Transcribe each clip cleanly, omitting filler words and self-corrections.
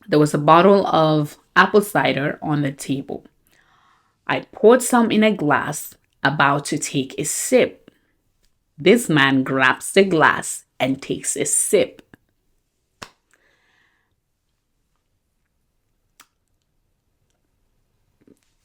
There was a bottle of apple cider on the table. I poured some in a glass, about to take a sip. This man grabs the glass and takes a sip.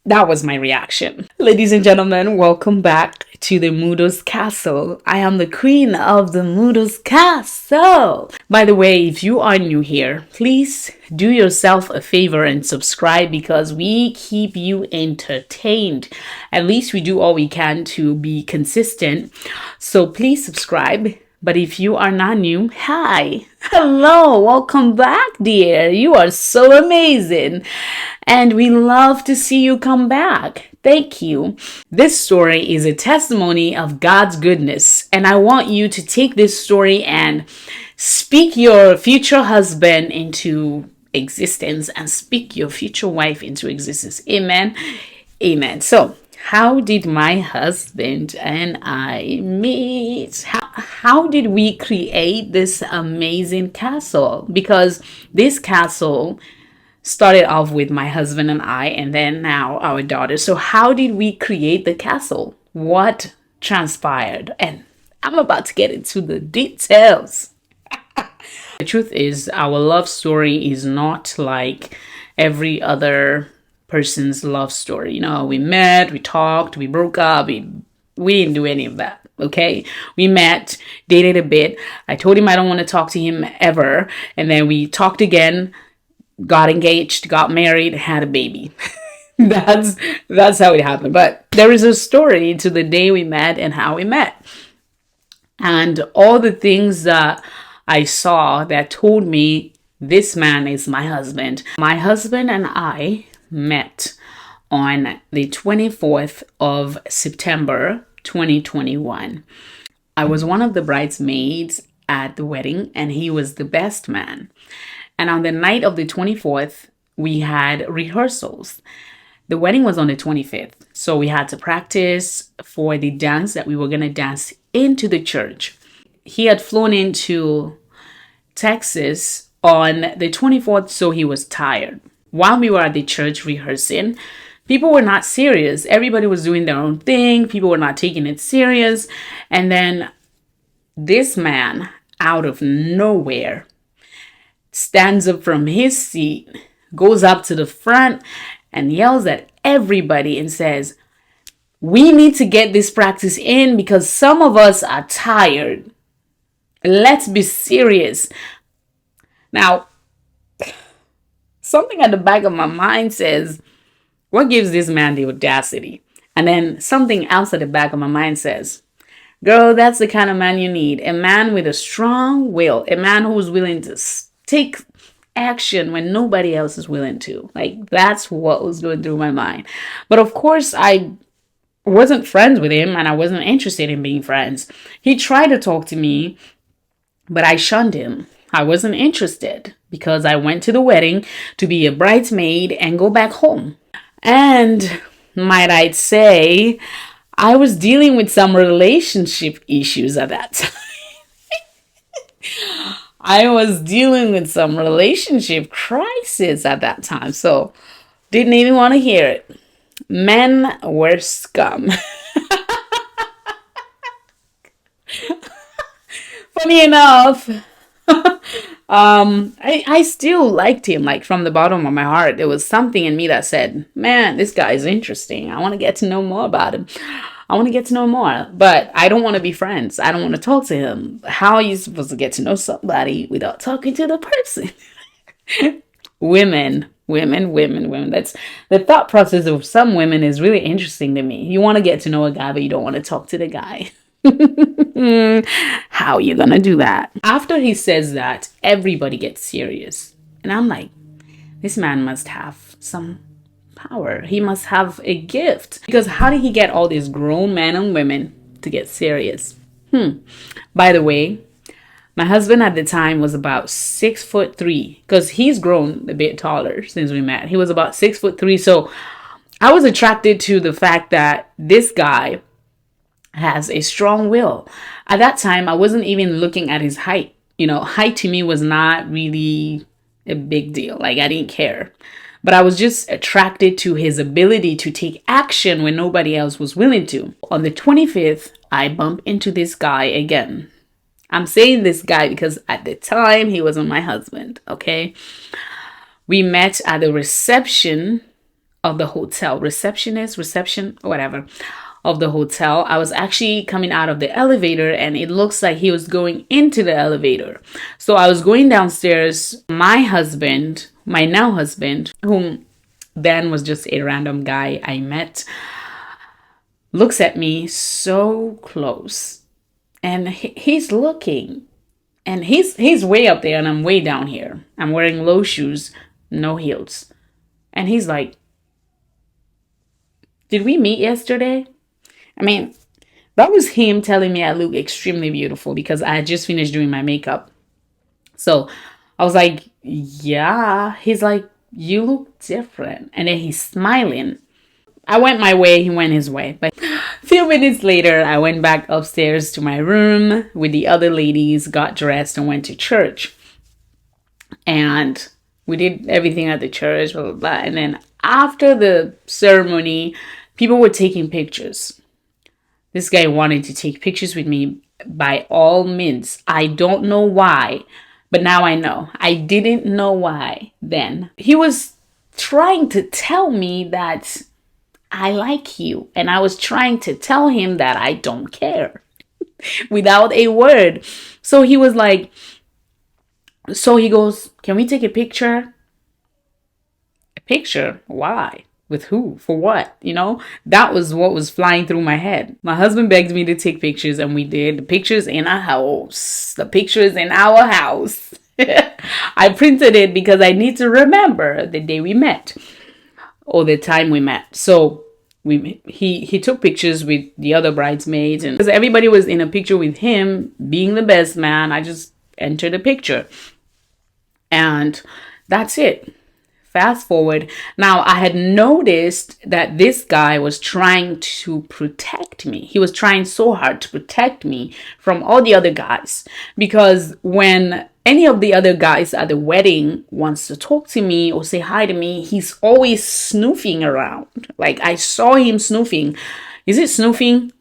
That was my reaction. Ladies and gentlemen, welcome back to the Mudo's Castle. I am the queen of the Mudo's Castle. By the way, if you are new here, please do yourself a favor and subscribe because we keep you entertained. At least we do all we can to be consistent. So please subscribe. But if you are not new, hi, hello, welcome back, dear. You are so amazing. And we love to see you come back. Thank you. This story is a testimony of God's goodness. And I want you to take this story and speak your future husband into existence and speak your future wife into existence. Amen. Amen. So, how did my husband and I meet? How did we create this amazing castle? Because this castle started off with my husband and I, and then now our daughter. So how did we create the castle? What transpired? And I'm about to get into the details. The truth is, our love story is not like every other person's love story. You know, we met, we talked, we broke up, we didn't do any of that. Okay, we met, dated a bit. I told him I don't want to talk to him ever, and then we talked again, got engaged, got married, had a baby. that's how it happened. But there is a story to the day we met and how we met, and all the things that I saw that told me this man is my husband. My husband and I met on the 24th of September 2021. I was one of the bridesmaids at the wedding and he was the best man. And on the night of the 24th, we had rehearsals. The wedding was on the 25th. So we had to practice for the dance that we were going to dance into the church. He had flown into Texas on the 24th, so he was tired. While we were at the church rehearsing, people were not serious. Everybody was doing their own thing. People were not taking it serious. And then this man, out of nowhere, stands up from his seat, goes up to the front, and yells at everybody and says, "We need to get this practice in because some of us are tired. Let's be serious." Now, something at the back of my mind says, what gives this man the audacity? And then something else at the back of my mind says, girl, that's the kind of man you need. A man with a strong will. A man who's willing to take action when nobody else is willing to. Like, that's what was going through my mind. But of course, I wasn't friends with him and I wasn't interested in being friends. He tried to talk to me, but I shunned him. I wasn't interested because I went to the wedding to be a bridesmaid and go back home. And might I say, I was dealing with some relationship issues at that time. I was dealing with some relationship crisis at that time. So didn't even want to hear it. Men were scum. Funny enough, I still liked him, like from the bottom of my heart. There was something in me that said, man, this guy is interesting. I want to get to know more about him. I want to get to know more, but I don't want to be friends. I don't want to talk to him. How are you supposed to get to know somebody without talking to the person? Women. That's the thought process of some women is really interesting to me. You want to get to know a guy, but you don't want to talk to the guy. How are you gonna do that? After he says that, everybody gets serious. And I'm like, this man must have some power. He must have a gift. Because how did he get all these grown men and women to get serious? By the way, my husband at the time was about 6'3", because he's grown a bit taller since we met. He was about 6'3". So I was attracted to the fact that this guy has a strong will. At that time, I wasn't even looking at his height. You know, height to me was not really a big deal. Like, I didn't care. But I was just attracted to his ability to take action when nobody else was willing to. On the 25th, I bump into this guy again. I'm saying this guy because at the time he wasn't my husband, okay? We met at the reception of the hotel. Reception, whatever, of the hotel. I was actually coming out of the elevator and it looks like he was going into the elevator. So I was going downstairs. My husband, my now husband, whom then was just a random guy I met, looks at me so close. And he's looking. And he's way up there and I'm way down here. I'm wearing low shoes, no heels. And he's like, did we meet yesterday? I mean, that was him telling me I look extremely beautiful because I had just finished doing my makeup. So I was like, yeah. He's like, you look different. And then he's smiling. I went my way, he went his way. But a few minutes later, I went back upstairs to my room with the other ladies, got dressed, and went to church. And we did everything at the church, blah, blah, blah. And then after the ceremony, people were taking pictures. This guy wanted to take pictures with me by all means. I don't know why, but now I know. I didn't know why then. He was trying to tell me that I like you. And I was trying to tell him that I don't care without a word. So he was like, so he goes, can we take a picture? A picture? Why? With who? For what? You know, that was what was flying through my head. My husband begged me to take pictures and we did. The pictures in our house. The pictures in our house. I printed it because I need to remember the day we met or the time we met. So he took pictures with the other bridesmaids and because everybody was in a picture with him being the best man, I just entered the picture. And that's it. Fast forward. Now, I had noticed that this guy was trying to protect me. He was trying so hard to protect me from all the other guys. Because when any of the other guys at the wedding wants to talk to me or say hi to me, he's always snooping around. Like, I saw him snooping. Is it snooping?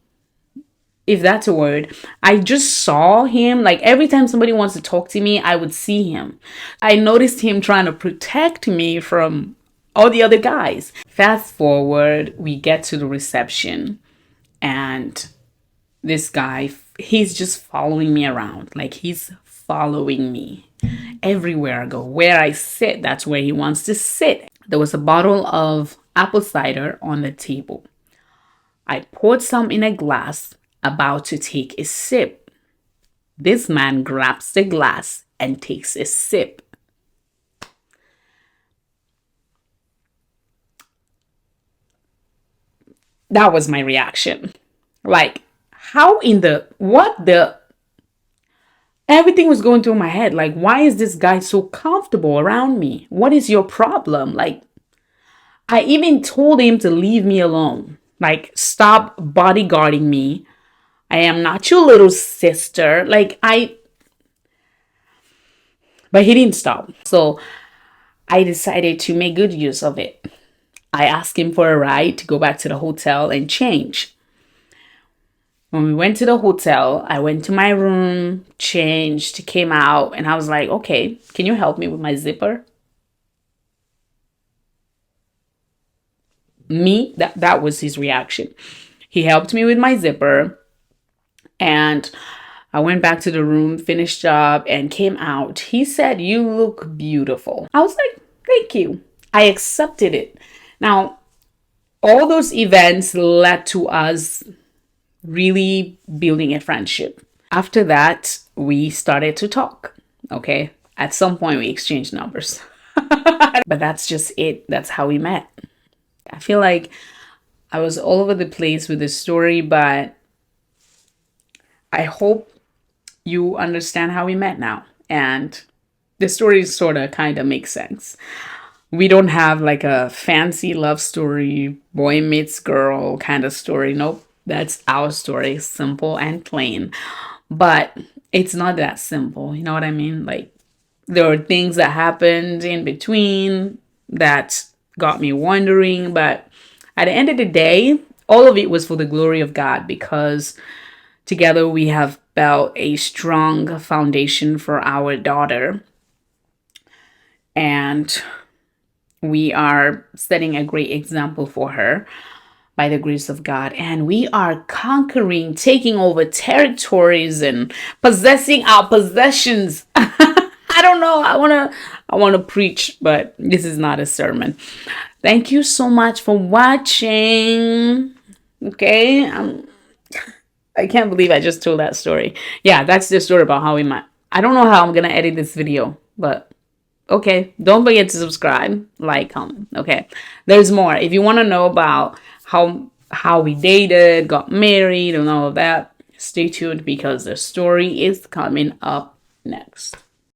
If that's a word. I just saw him. Like, every time somebody wants to talk to me, I would see him. I noticed him trying to protect me from all the other guys. Fast forward, we get to the reception and this guy, he's just following me around. Like, he's following me everywhere I go. Where I sit, that's where he wants to sit. There was a bottle of apple cider on the table. I poured some in a glass, about to take a sip. This man grabs the glass and takes a sip. That was my reaction. Like, how in the, what the, everything was going through my head. Like, why is this guy so comfortable around me? What is your problem? Like, I even told him to leave me alone. Like, stop bodyguarding me. I am not your little sister. But he didn't stop. So I decided to make good use of it. I asked him for a ride to go back to the hotel and change. When we went to the hotel, I went to my room, changed, came out, and I was like, okay, can you help me with my zipper? That was his reaction. He helped me with my zipper. And I went back to the room, finished up, and came out. He said, you look beautiful. I was like, thank you. I accepted it. Now, all those events led to us really building a friendship. After that, we started to talk. Okay. At some point, we exchanged numbers. But that's just it. That's how we met. I feel like I was all over the place with this story, but I hope you understand how we met now. And the story sort of kind of makes sense. We don't have like a fancy love story, boy meets girl kind of story. Nope. That's our story. Simple and plain. But it's not that simple. You know what I mean? Like, There were things that happened in between that got me wondering, but at the end of the day, all of it was for the glory of God, because together we have built a strong foundation for our daughter, and we are setting a great example for her by the grace of God. And we are conquering, taking over territories and possessing our possessions. I don't know. I want to preach, but this is not a sermon. Thank you so much for watching. Okay? I can't believe I just told that story. Yeah, that's the story about how we met. I don't know how I'm going to edit this video, but okay. Don't forget to subscribe, like, comment. Okay. There's more. If you want to know about how we dated, got married, and all of that, stay tuned, because the story is coming up next.